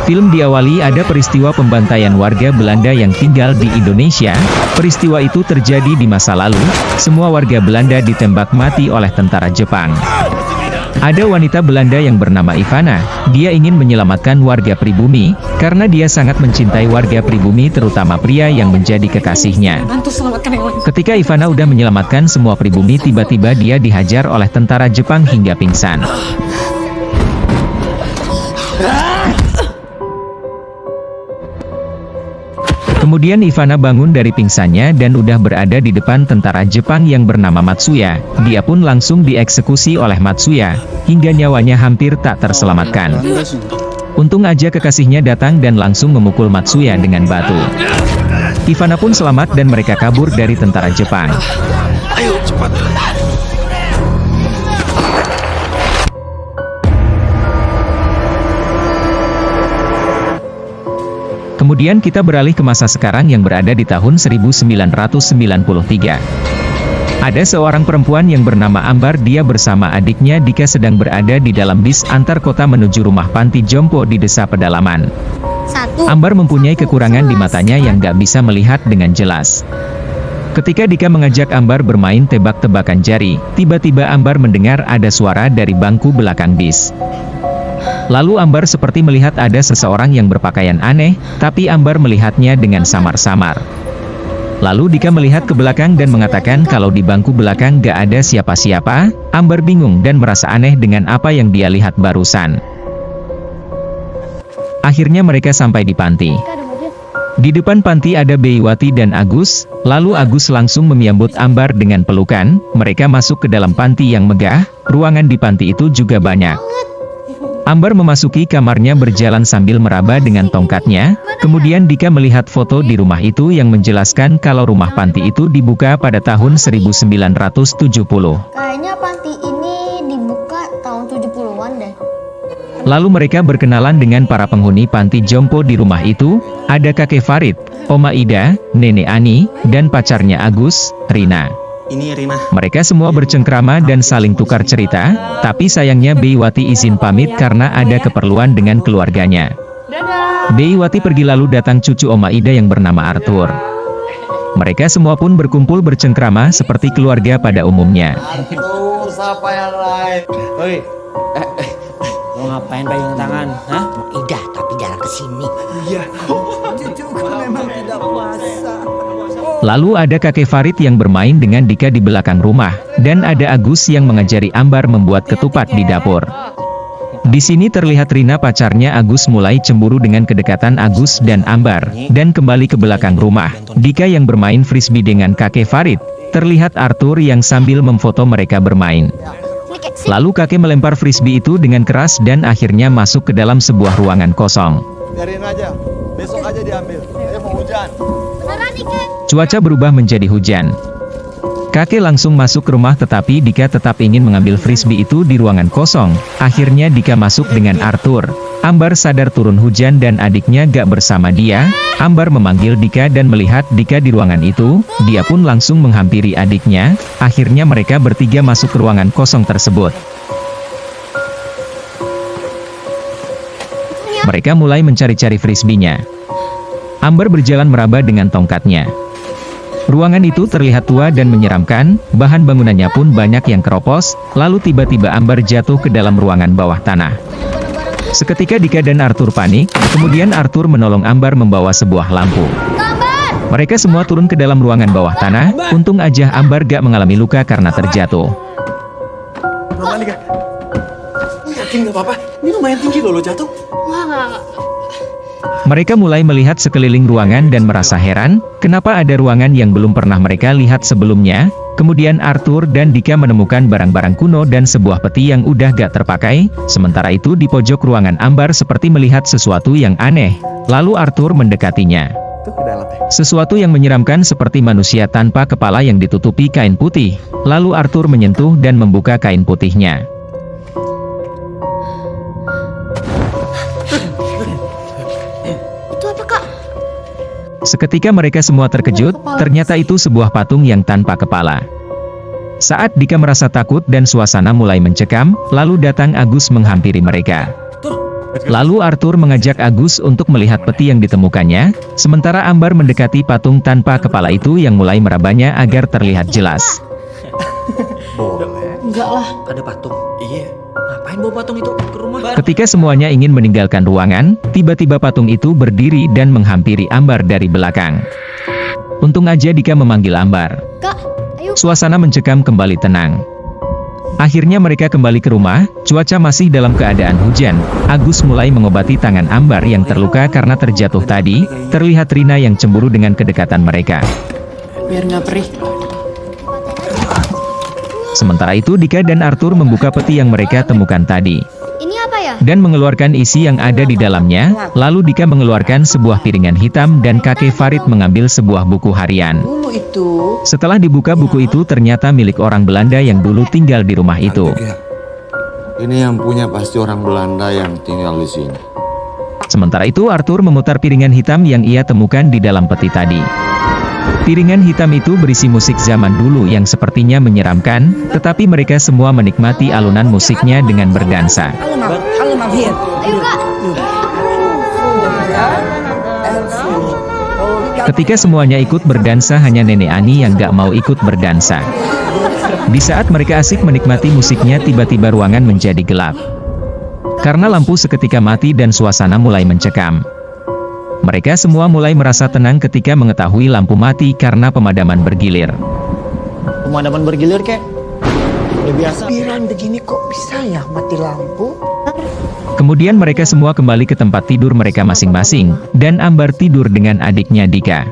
Film diawali ada peristiwa pembantaian warga Belanda yang tinggal di Indonesia. Peristiwa itu terjadi di masa lalu, semua warga Belanda ditembak mati oleh tentara Jepang. Ada wanita Belanda yang bernama Ivana, dia ingin menyelamatkan warga pribumi, karena dia sangat mencintai warga pribumi terutama pria yang menjadi kekasihnya. Ketika Ivana udah menyelamatkan semua pribumi, tiba-tiba dia dihajar oleh tentara Jepang hingga pingsan. Kemudian Ivana bangun dari pingsannya dan udah berada di depan tentara Jepang yang bernama Matsuya. Dia pun langsung dieksekusi oleh Matsuya, hingga nyawanya hampir tak terselamatkan. Untung aja kekasihnya datang dan langsung memukul Matsuya dengan batu. Ivana pun selamat dan mereka kabur dari tentara Jepang. Ayo cepat. Kemudian kita beralih ke masa sekarang yang berada di tahun 1993. Ada seorang perempuan yang bernama Ambar, dia bersama adiknya Dika sedang berada di dalam bis antar kota menuju rumah panti jompo di desa pedalaman. Ambar mempunyai kekurangan di matanya yang gak bisa melihat dengan jelas. Ketika Dika mengajak Ambar bermain tebak-tebakan jari, tiba-tiba Ambar mendengar ada suara dari bangku belakang bis. Lalu Ambar seperti melihat ada seseorang yang berpakaian aneh, tapi Ambar melihatnya dengan samar-samar. Lalu Dika melihat ke belakang dan mengatakan kalau di bangku belakang gak ada siapa-siapa. Ambar bingung dan merasa aneh dengan apa yang dia lihat barusan. Akhirnya mereka sampai di panti. Di depan panti ada Beiwati dan Agus, lalu Agus langsung menyambut Ambar dengan pelukan. Mereka masuk ke dalam panti yang megah, ruangan di panti itu juga banyak. Ambar memasuki kamarnya berjalan sambil meraba dengan tongkatnya, kemudian Dika melihat foto di rumah itu yang menjelaskan kalau rumah panti itu dibuka pada tahun 1970. Kayaknya panti ini dibuka tahun 70-an deh. Lalu mereka berkenalan dengan para penghuni panti jompo di rumah itu, ada kakek Farid, Oma Ida, Nenek Ani, dan pacarnya Agus, Rina. Ini Rina. Mereka semua bercengkrama dan saling tukar cerita, tapi sayangnya Beiwati izin pamit karena ada keperluan dengan keluarganya. Beiwati pergi lalu datang cucu Oma Ida yang bernama Arthur. Mereka semua pun berkumpul bercengkrama seperti keluarga pada umumnya. Arthur, siapa yang lain? Hei, Mau ngapain payung tangan? Hah? Ida, tapi jangan kesini. iya. Cucuku memang tidak puasa. Lalu ada kakek Farid yang bermain dengan Dika di belakang rumah, dan ada Agus yang mengajari Ambar membuat ketupat di dapur. Di sini terlihat Rina pacarnya Agus mulai cemburu dengan kedekatan Agus dan Ambar, dan kembali ke belakang rumah. Dika yang bermain frisbee dengan kakek Farid, terlihat Arthur yang sambil memfoto mereka bermain. Lalu kakek melempar frisbee itu dengan keras dan akhirnya masuk ke dalam sebuah ruangan kosong. Biarin aja, besok aja diambil. Mau hujan. Cuaca berubah menjadi hujan. Kakek langsung masuk ke rumah tetapi Dika tetap ingin mengambil frisbee itu di ruangan kosong. Akhirnya Dika masuk dengan Arthur. Ambar sadar turun hujan dan adiknya gak bersama dia. Ambar memanggil Dika dan melihat Dika di ruangan itu. Dia pun langsung menghampiri adiknya. Akhirnya mereka bertiga masuk ke ruangan kosong tersebut. Mereka mulai mencari-cari frisbee-nya. Ambar berjalan meraba dengan tongkatnya. Ruangan itu terlihat tua dan menyeramkan, bahan bangunannya pun banyak yang keropos, lalu tiba-tiba Ambar jatuh ke dalam ruangan bawah tanah. Seketika Dika dan Arthur panik, kemudian Arthur menolong Ambar membawa sebuah lampu. Mereka semua turun ke dalam ruangan bawah tanah, untung aja Ambar gak mengalami luka karena terjatuh. Pelan-pelan, Dika. Yakin gak apa-apa? Ini lumayan tinggi loh, lo jatuh. Enggak. Mereka mulai melihat sekeliling ruangan dan merasa heran, kenapa ada ruangan yang belum pernah mereka lihat sebelumnya. Kemudian Arthur dan Dika menemukan barang-barang kuno dan sebuah peti yang udah gak terpakai. Sementara itu di pojok ruangan Ambar seperti melihat sesuatu yang aneh. Lalu Arthur mendekatinya. Sesuatu yang menyeramkan seperti manusia tanpa kepala yang ditutupi kain putih. Lalu Arthur menyentuh dan membuka kain putihnya. Seketika mereka semua terkejut, ternyata itu sebuah patung yang tanpa kepala. Saat Dika merasa takut dan suasana mulai mencekam, lalu datang Agus menghampiri mereka. Lalu Arthur mengajak Agus untuk melihat peti yang ditemukannya, sementara Ambar mendekati patung tanpa kepala itu yang mulai merabanya agar terlihat jelas. Enggak lah. Ada patung. Iya. Ngapain bawa patung itu ke rumah? Ketika semuanya ingin meninggalkan ruangan, tiba-tiba patung itu berdiri dan menghampiri Ambar dari belakang. Untung aja Dika memanggil Ambar. Kak, ayo. Suasana mencekam kembali tenang. Akhirnya mereka kembali ke rumah, cuaca masih dalam keadaan hujan. Agus mulai mengobati tangan Ambar yang terluka karena terjatuh tadi. Terlihat Rina yang cemburu dengan kedekatan mereka. Biar nggak perih. Sementara itu Dika dan Arthur membuka peti yang mereka temukan tadi. Ini apa ya? Dan mengeluarkan isi yang ada di dalamnya. Lalu Dika mengeluarkan sebuah piringan hitam dan kakek Farid mengambil sebuah buku harian. Dulu itu. Setelah dibuka buku itu ternyata milik orang Belanda yang dulu tinggal di rumah itu. Ini yang punya pasti orang Belanda yang tinggal di sini. Sementara itu Arthur memutar piringan hitam yang ia temukan di dalam peti tadi. Piringan hitam itu berisi musik zaman dulu yang sepertinya menyeramkan, tetapi mereka semua menikmati alunan musiknya dengan berdansa. Ayo Kak. Ketika semuanya ikut berdansa, hanya Nenek Ani yang gak mau ikut berdansa. Di saat mereka asik menikmati musiknya, tiba-tiba ruangan menjadi gelap. Karena lampu seketika mati dan suasana mulai mencekam. Mereka semua mulai merasa tenang ketika mengetahui lampu mati karena pemadaman bergilir. Pemadaman bergilir kek? Udah biasa. Bilang begini kok bisa ya mati lampu? Kemudian mereka semua kembali ke tempat tidur mereka masing-masing, dan Ambar tidur dengan adiknya Dika.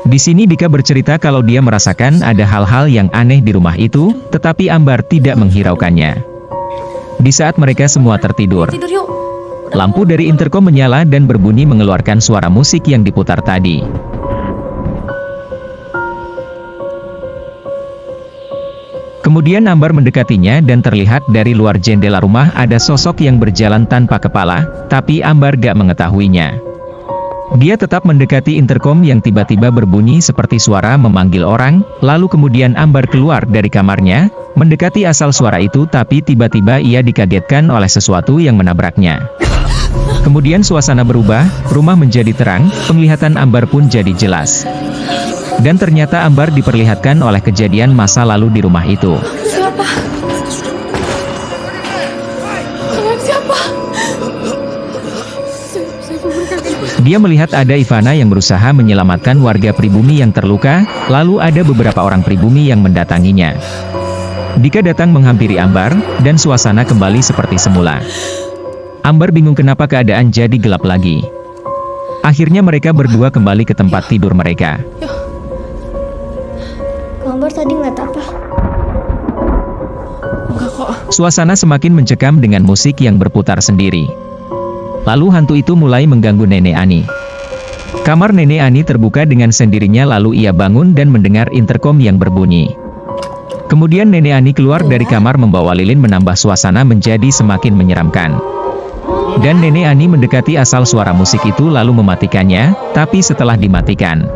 Di sini Dika bercerita kalau dia merasakan ada hal-hal yang aneh di rumah itu, tetapi Ambar tidak menghiraukannya. Di saat mereka semua tertidur, Tidur yuk. lampu dari interkom menyala dan berbunyi mengeluarkan suara musik yang diputar tadi. Kemudian Ambar mendekatinya dan terlihat dari luar jendela rumah ada sosok yang berjalan tanpa kepala, tapi Ambar gak mengetahuinya. Dia tetap mendekati interkom yang tiba-tiba berbunyi seperti suara memanggil orang, lalu kemudian Ambar keluar dari kamarnya, mendekati asal suara itu tapi tiba-tiba ia dikagetkan oleh sesuatu yang menabraknya. Kemudian suasana berubah, rumah menjadi terang, penglihatan Ambar pun jadi jelas. Dan ternyata Ambar diperlihatkan oleh kejadian masa lalu di rumah itu. Siapa? Kalian siapa? Dia melihat ada Ivana yang berusaha menyelamatkan warga pribumi yang terluka, lalu ada beberapa orang pribumi yang mendatanginya. Dika datang menghampiri Ambar, dan suasana kembali seperti semula. Ambar bingung kenapa keadaan jadi gelap lagi. Akhirnya mereka berdua kembali ke tempat tidur mereka. Ambar tadi ngeliat apa? Suasana semakin mencekam dengan musik yang berputar sendiri. Lalu hantu itu mulai mengganggu Nenek Ani. Kamar Nenek Ani terbuka dengan sendirinya, lalu ia bangun dan mendengar interkom yang berbunyi. Kemudian Nenek Ani keluar dari kamar membawa lilin, menambah suasana menjadi semakin menyeramkan. Dan Nenek Ani mendekati asal suara musik itu lalu mematikannya, tapi setelah dimatikan,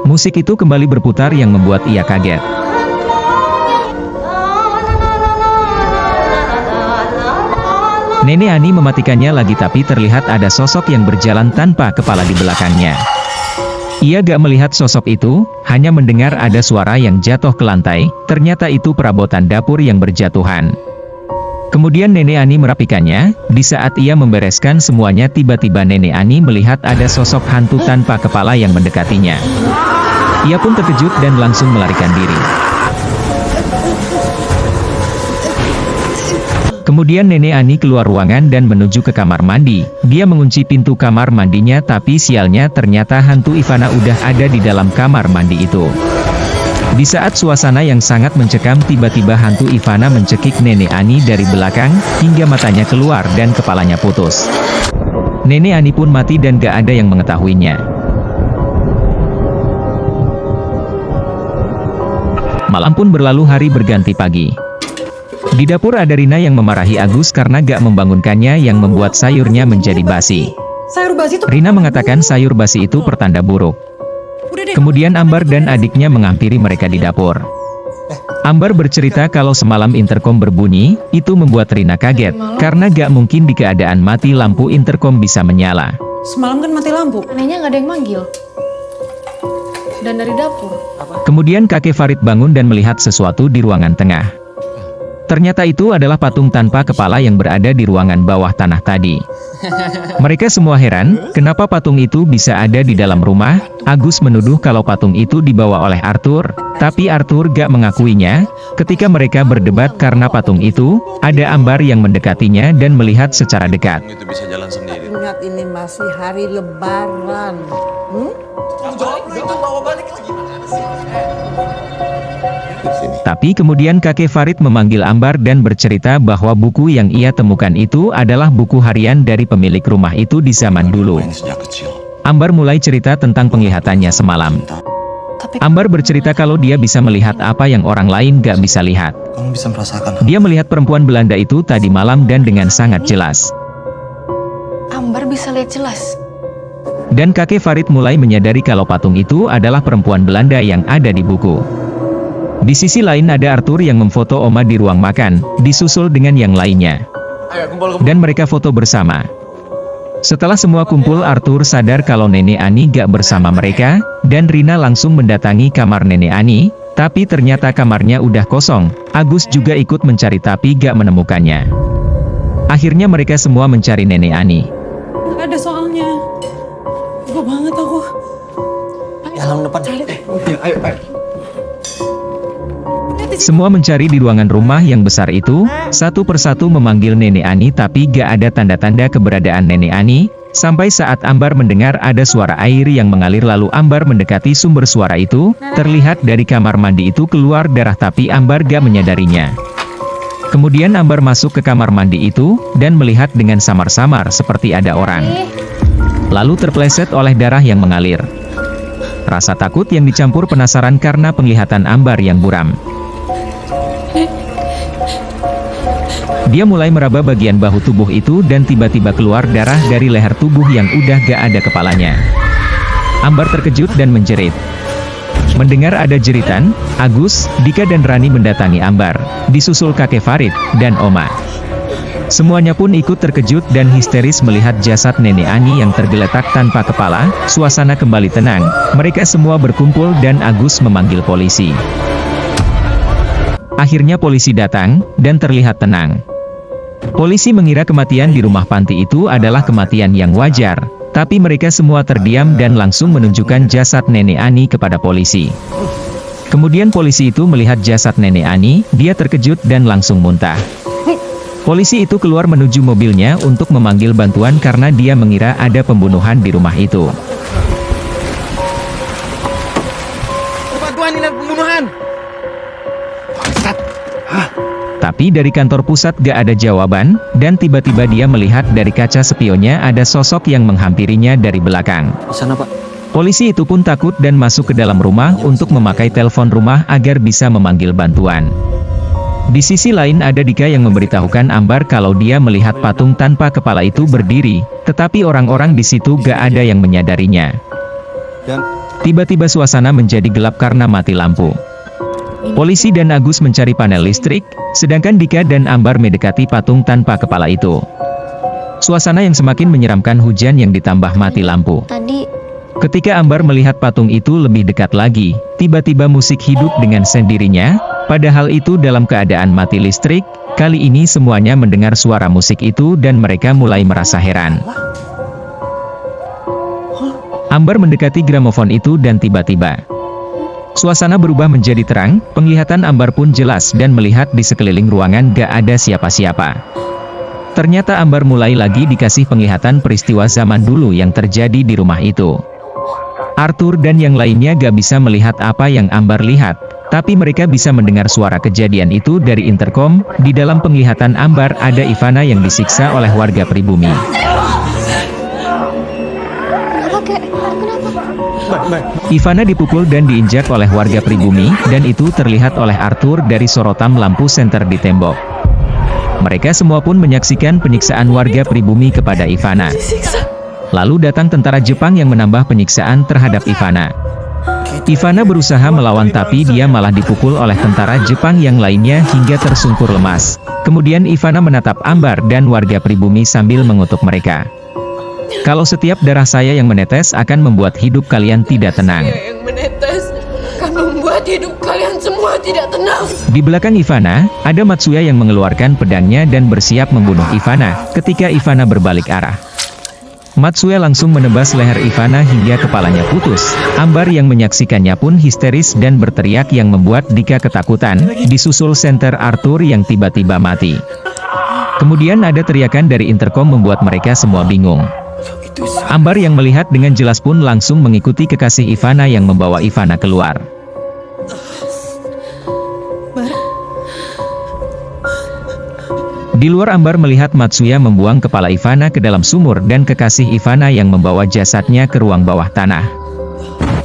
musik itu kembali berputar yang membuat ia kaget. Nenek Ani mematikannya lagi tapi terlihat ada sosok yang berjalan tanpa kepala di belakangnya. Ia gak melihat sosok itu, hanya mendengar ada suara yang jatuh ke lantai, ternyata itu perabotan dapur yang berjatuhan. Kemudian Nenek Ani merapikannya, di saat ia membereskan semuanya tiba-tiba Nenek Ani melihat ada sosok hantu tanpa kepala yang mendekatinya. Ia pun terkejut dan langsung melarikan diri. Kemudian Nenek Ani keluar ruangan dan menuju ke kamar mandi. Dia mengunci pintu kamar mandinya tapi sialnya ternyata hantu Ivana udah ada di dalam kamar mandi itu. Di saat suasana yang sangat mencekam tiba-tiba hantu Ivana mencekik Nenek Ani dari belakang, hingga matanya keluar dan kepalanya putus. Nenek Ani pun mati dan gak ada yang mengetahuinya. Malam pun berlalu, hari berganti pagi. Di dapur ada Rina yang memarahi Agus karena gak membangunkannya yang membuat sayurnya menjadi basi. Sayur basi itu. Rina mengatakan sayur basi itu pertanda buruk. Kemudian Ambar dan adiknya menghampiri mereka di dapur. Ambar bercerita kalau semalam interkom berbunyi, itu membuat Rina kaget, karena gak mungkin di keadaan mati lampu interkom bisa menyala. Semalam kan mati lampu. Anehnya nggak ada yang manggil. Dan dari dapur. Kemudian kakek Farid bangun dan melihat sesuatu di ruangan tengah. Ternyata itu adalah patung tanpa kepala yang berada di ruangan bawah tanah tadi. Mereka semua heran, kenapa patung itu bisa ada di dalam rumah. Agus menuduh kalau patung itu dibawa oleh Arthur, tapi Arthur gak mengakuinya. Ketika mereka berdebat karena patung itu, ada Ambar yang mendekatinya dan melihat secara dekat. Itu bisa jalan sendiri. Ingat ini masih hari lebaran. Tapi kemudian kakek Farid memanggil Ambar dan bercerita bahwa buku yang ia temukan itu adalah buku harian dari pemilik rumah itu di zaman dulu. Sejak kecil. Ambar mulai cerita tentang penglihatannya semalam. Ambar bercerita kalau dia bisa melihat apa yang orang lain gak bisa lihat. Kamu bisa merasakan. Dia melihat perempuan Belanda itu tadi malam dan dengan sangat jelas. Ambar bisa lihat jelas. Dan kakek Farid mulai menyadari kalau patung itu adalah perempuan Belanda yang ada di buku. Di sisi lain ada Arthur yang memfoto Oma di ruang makan, disusul dengan yang lainnya. Dan mereka foto bersama. Setelah semua kumpul, Arthur sadar kalau Nenek Ani gak bersama mereka, dan Rina langsung mendatangi kamar Nenek Ani, tapi ternyata kamarnya udah kosong. Agus juga ikut mencari tapi gak menemukannya. Akhirnya mereka semua mencari Nenek Ani. Gak ada soalnya. Gue banget aku. Dalam depan. Ayo. Semua mencari di ruangan rumah yang besar itu, satu persatu memanggil Nenek Ani tapi gak ada tanda-tanda keberadaan Nenek Ani, sampai saat Ambar mendengar ada suara air yang mengalir lalu Ambar mendekati sumber suara itu, terlihat dari kamar mandi itu keluar darah tapi Ambar gak menyadarinya. Kemudian Ambar masuk ke kamar mandi itu, dan melihat dengan samar-samar seperti ada orang. Lalu terpleset oleh darah yang mengalir. Rasa takut yang dicampur penasaran karena penglihatan Ambar yang buram. Dia mulai meraba bagian bahu tubuh itu dan tiba-tiba keluar darah dari leher tubuh yang udah gak ada kepalanya. Ambar terkejut dan menjerit. Mendengar ada jeritan, Agus, Dika dan Rani mendatangi Ambar, disusul kakek Farid, dan Oma. Semuanya pun ikut terkejut dan histeris melihat jasad Nenek Ani yang tergeletak tanpa kepala. Suasana kembali tenang, mereka semua berkumpul dan Agus memanggil polisi. Akhirnya polisi datang, dan terlihat tenang. Polisi mengira kematian di rumah panti itu adalah kematian yang wajar, tapi mereka semua terdiam dan langsung menunjukkan jasad Nenek Ani kepada polisi. Kemudian polisi itu melihat jasad Nenek Ani, dia terkejut dan langsung muntah. Polisi itu keluar menuju mobilnya untuk memanggil bantuan karena dia mengira ada pembunuhan di rumah itu. Bantuan ini pembunuhan. Tapi dari kantor pusat gak ada jawaban, dan tiba-tiba dia melihat dari kaca spionnya ada sosok yang menghampirinya dari belakang. Di sana, Pak. Polisi itu pun takut dan masuk ke dalam rumah untuk memakai telepon rumah agar bisa memanggil bantuan. Di sisi lain ada Dika yang memberitahukan Ambar kalau dia melihat patung tanpa kepala itu berdiri, tetapi orang-orang di situ gak ada yang menyadarinya. Tiba-tiba suasana menjadi gelap karena mati lampu. Polisi dan Agus mencari panel listrik, sedangkan Dika dan Ambar mendekati patung tanpa kepala itu. Suasana yang semakin menyeramkan hujan yang ditambah mati lampu. Ketika Ambar melihat patung itu lebih dekat lagi, tiba-tiba musik hidup dengan sendirinya, padahal itu dalam keadaan mati listrik. Kali ini semuanya mendengar suara musik itu dan mereka mulai merasa heran. Ambar mendekati gramofon itu dan tiba-tiba suasana berubah menjadi terang, penglihatan Ambar pun jelas dan melihat di sekeliling ruangan gak ada siapa-siapa. Ternyata Ambar mulai lagi dikasih penglihatan peristiwa zaman dulu yang terjadi di rumah itu. Arthur dan yang lainnya gak bisa melihat apa yang Ambar lihat, tapi mereka bisa mendengar suara kejadian itu dari interkom. Di dalam penglihatan Ambar ada Ivana yang disiksa oleh warga pribumi. Ivana dipukul dan diinjak oleh warga pribumi, dan itu terlihat oleh Arthur dari sorotan lampu senter di tembok. Mereka semua pun menyaksikan penyiksaan warga pribumi kepada Ivana. Lalu datang tentara Jepang yang menambah penyiksaan terhadap Ivana. Ivana berusaha melawan tapi dia malah dipukul oleh tentara Jepang yang lainnya hingga tersungkur lemas. Kemudian Ivana menatap Ambar dan warga pribumi sambil mengutuk mereka. Kalau setiap darah saya yang menetes akan membuat hidup kalian tidak tenang. Yang menetes akan membuat hidup kalian semua tidak tenang. Di belakang Ivana, ada Matsuya yang mengeluarkan pedangnya dan bersiap membunuh Ivana ketika Ivana berbalik arah. Matsuya langsung menebas leher Ivana hingga kepalanya putus. Ambar yang menyaksikannya pun histeris dan berteriak yang membuat Dika ketakutan, disusul senter Arthur yang tiba-tiba mati. Kemudian ada teriakan dari interkom membuat mereka semua bingung. Ambar yang melihat dengan jelas pun langsung mengikuti kekasih Ivana yang membawa Ivana keluar. Di luar Ambar melihat Matsuya membuang kepala Ivana ke dalam sumur dan kekasih Ivana yang membawa jasadnya ke ruang bawah tanah.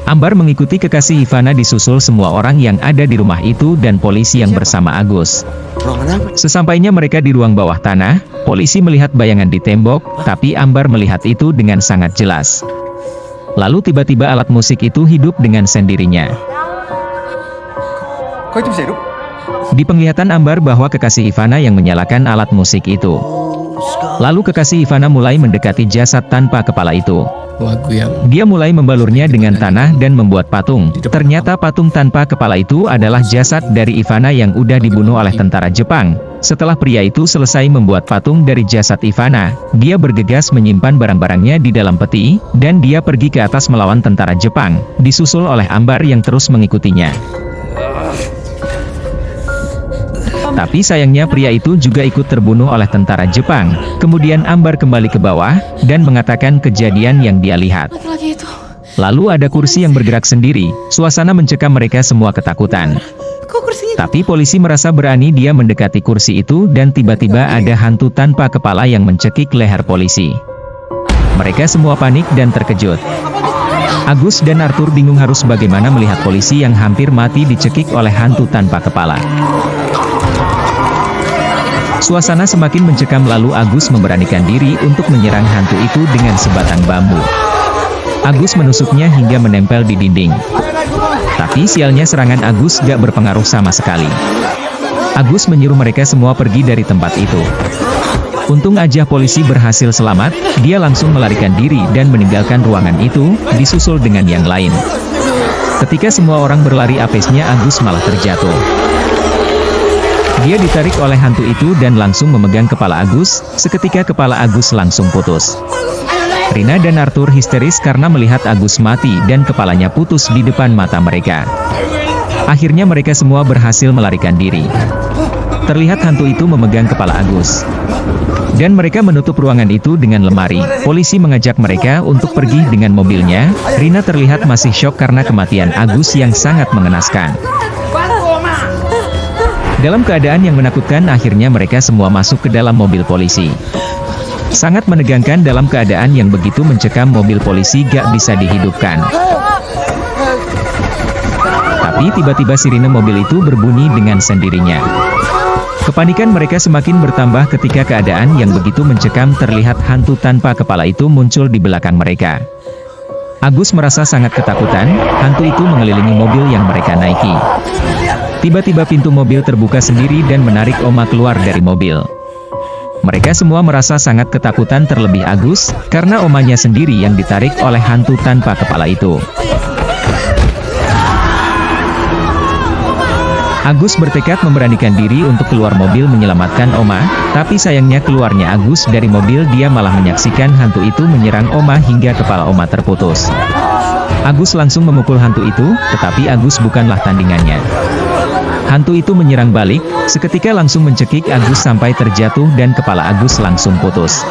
Ambar mengikuti kekasih Ivana disusul semua orang yang ada di rumah itu dan polisi yang bersama Agus. Sesampainya mereka di ruang bawah tanah, polisi melihat bayangan di tembok, tapi Ambar melihat itu dengan sangat jelas. Lalu tiba-tiba alat musik itu hidup dengan sendirinya. Kok itu bisa hidup? Di penglihatan Ambar bahwa kekasih Ivana yang menyalakan alat musik itu. Lalu kekasih Ivana mulai mendekati jasad tanpa kepala itu. Dia mulai membalurnya dengan tanah dan membuat patung. Ternyata patung tanpa kepala itu adalah jasad dari Ivana yang udah dibunuh oleh tentara Jepang. Setelah pria itu selesai membuat patung dari jasad Ivana, dia bergegas menyimpan barang-barangnya di dalam peti, dan dia pergi ke atas melawan tentara Jepang, disusul oleh Ambar yang terus mengikutinya. Tapi sayangnya pria itu juga ikut terbunuh oleh tentara Jepang. Kemudian Ambar kembali ke bawah, dan mengatakan kejadian yang dia lihat. Laki-laki itu. Lalu ada kursi yang bergerak sendiri, suasana mencekam mereka semua ketakutan. Kok kursinya? Tapi polisi merasa berani dia mendekati kursi itu dan tiba-tiba ada hantu tanpa kepala yang mencekik leher polisi. Mereka semua panik dan terkejut. Agus dan Arthur bingung harus bagaimana melihat polisi yang hampir mati dicekik oleh hantu tanpa kepala. Suasana semakin mencekam lalu Agus memberanikan diri untuk menyerang hantu itu dengan sebatang bambu. Agus menusuknya hingga menempel di dinding. Tapi sialnya serangan Agus gak berpengaruh sama sekali. Agus menyuruh mereka semua pergi dari tempat itu. Untung aja polisi berhasil selamat, dia langsung melarikan diri dan meninggalkan ruangan itu, disusul dengan yang lain. Ketika semua orang berlari apesnya Agus malah terjatuh. Dia ditarik oleh hantu itu dan langsung memegang kepala Agus, seketika kepala Agus langsung putus. Rina dan Arthur histeris karena melihat Agus mati dan kepalanya putus di depan mata mereka. Akhirnya mereka semua berhasil melarikan diri. Terlihat hantu itu memegang kepala Agus. Dan mereka menutup ruangan itu dengan lemari. Polisi mengajak mereka untuk pergi dengan mobilnya. Rina terlihat masih syok karena kematian Agus yang sangat mengenaskan. Dalam keadaan yang menakutkan akhirnya mereka semua masuk ke dalam mobil polisi. Sangat menegangkan dalam keadaan yang begitu mencekam mobil polisi gak bisa dihidupkan. Tapi tiba-tiba sirine mobil itu berbunyi dengan sendirinya. Kepanikan mereka semakin bertambah ketika keadaan yang begitu mencekam terlihat hantu tanpa kepala itu muncul di belakang mereka. Agus merasa sangat ketakutan, hantu itu mengelilingi mobil yang mereka naiki. Tiba-tiba pintu mobil terbuka sendiri dan menarik Oma keluar dari mobil. Mereka semua merasa sangat ketakutan terlebih Agus, karena omanya sendiri yang ditarik oleh hantu tanpa kepala itu. Agus bertekad memberanikan diri untuk keluar mobil menyelamatkan Oma, tapi sayangnya keluarnya Agus dari mobil dia malah menyaksikan hantu itu menyerang Oma hingga kepala Oma terputus. Agus langsung memukul hantu itu, tetapi Agus bukanlah tandingannya. Hantu itu menyerang balik, seketika langsung mencekik Agus sampai terjatuh dan kepala Agus langsung putus.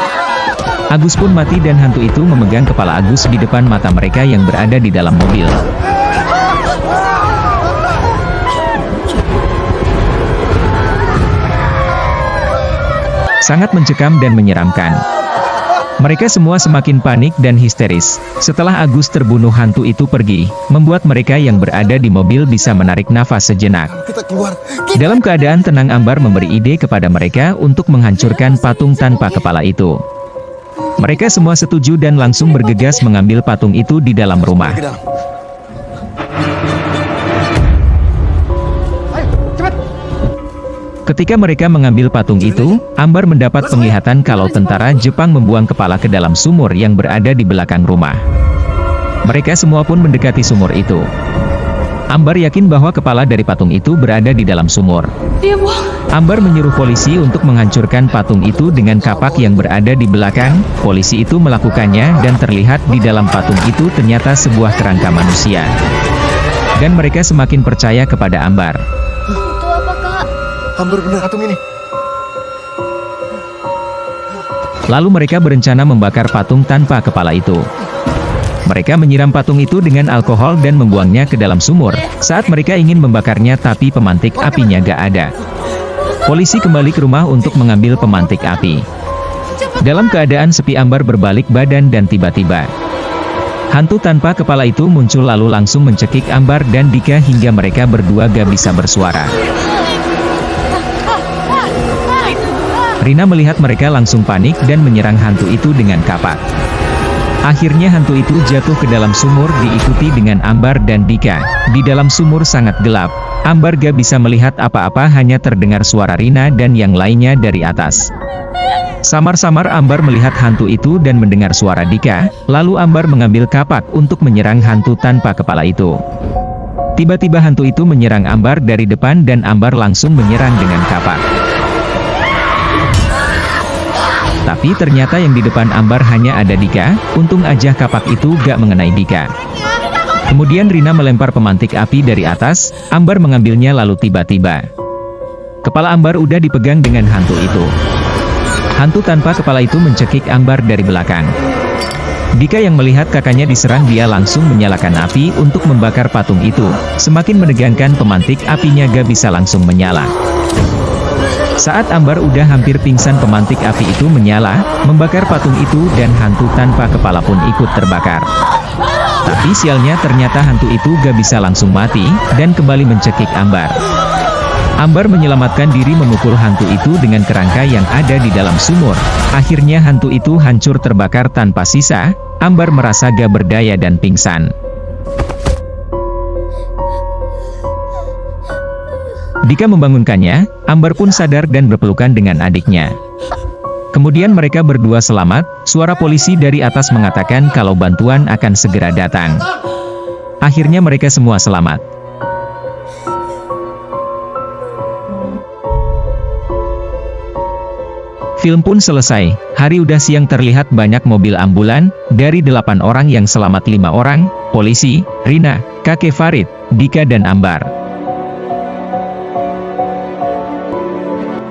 Agus pun mati dan hantu itu memegang kepala Agus di depan mata mereka yang berada di dalam mobil. Sangat mencekam dan menyeramkan. Mereka semua semakin panik dan histeris. Setelah Agus terbunuh hantu itu pergi, membuat mereka yang berada di mobil bisa menarik nafas sejenak. Dalam keadaan tenang Ambar memberi ide kepada mereka untuk menghancurkan patung tanpa kepala itu. Mereka semua setuju dan langsung bergegas mengambil patung itu di dalam rumah. Ketika mereka mengambil patung itu, Ambar mendapat penglihatan kalau tentara Jepang membuang kepala ke dalam sumur yang berada di belakang rumah. Mereka semua pun mendekati sumur itu. Ambar yakin bahwa kepala dari patung itu berada di dalam sumur. Dia buang. Ambar menyuruh polisi untuk menghancurkan patung itu dengan kapak yang berada di belakang. Polisi itu melakukannya dan terlihat di dalam patung itu ternyata sebuah kerangka manusia. Dan mereka semakin percaya kepada Ambar. Itu apa, Kak? Ambar bener patung ini. Lalu mereka berencana membakar patung tanpa kepala itu. Mereka menyiram patung itu dengan alkohol dan membuangnya ke dalam sumur. Saat mereka ingin membakarnya tapi pemantik apinya gak ada. Polisi kembali ke rumah untuk mengambil pemantik api. Dalam keadaan sepi, Ambar berbalik badan dan tiba-tiba hantu tanpa kepala itu muncul lalu langsung mencekik Ambar dan Dika hingga mereka berdua gak bisa bersuara. Rina melihat mereka langsung panik dan menyerang hantu itu dengan kapak. Akhirnya hantu itu jatuh ke dalam sumur diikuti dengan Ambar dan Dika. Di dalam sumur sangat gelap. Ambar gak bisa melihat apa-apa, hanya terdengar suara Rina dan yang lainnya dari atas. Samar-samar Ambar melihat hantu itu dan mendengar suara Dika. Lalu Ambar mengambil kapak untuk menyerang hantu tanpa kepala itu. Tiba-tiba hantu itu menyerang Ambar dari depan dan Ambar langsung menyerang dengan kapak. Tapi ternyata yang di depan Ambar hanya ada Dika. Untung aja kapak itu gak mengenai Dika. Kemudian Rina melempar pemantik api dari atas. Ambar mengambilnya lalu tiba-tiba kepala Ambar udah dipegang dengan hantu itu. Hantu tanpa kepala itu mencekik Ambar dari belakang. Dika yang melihat kakaknya diserang, dia langsung menyalakan api untuk membakar patung itu. Semakin menegangkan, pemantik apinya gak bisa langsung menyala. Saat Ambar udah hampir pingsan, pemantik api itu menyala, membakar patung itu dan hantu tanpa kepala pun ikut terbakar. Tapi sialnya ternyata hantu itu gak bisa langsung mati, dan kembali mencekik Ambar. Ambar menyelamatkan diri memukul hantu itu dengan kerangka yang ada di dalam sumur. Akhirnya hantu itu hancur terbakar tanpa sisa. Ambar merasa gak berdaya dan pingsan. Dika membangunkannya. Ambar pun sadar dan berpelukan dengan adiknya. Kemudian mereka berdua selamat. Suara polisi dari atas mengatakan kalau bantuan akan segera datang. Akhirnya mereka semua selamat. Film pun selesai. Hari udah siang, terlihat banyak mobil ambulan. Dari 8 orang yang selamat, 5 orang, polisi, Rina, kakek Farid, Dika dan Ambar.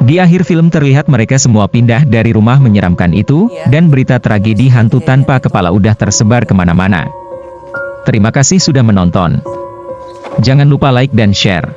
Di akhir film terlihat mereka semua pindah dari rumah menyeramkan itu, dan berita tragedi hantu tanpa kepala udah tersebar kemana-mana. Terima kasih sudah menonton. Jangan lupa like dan share.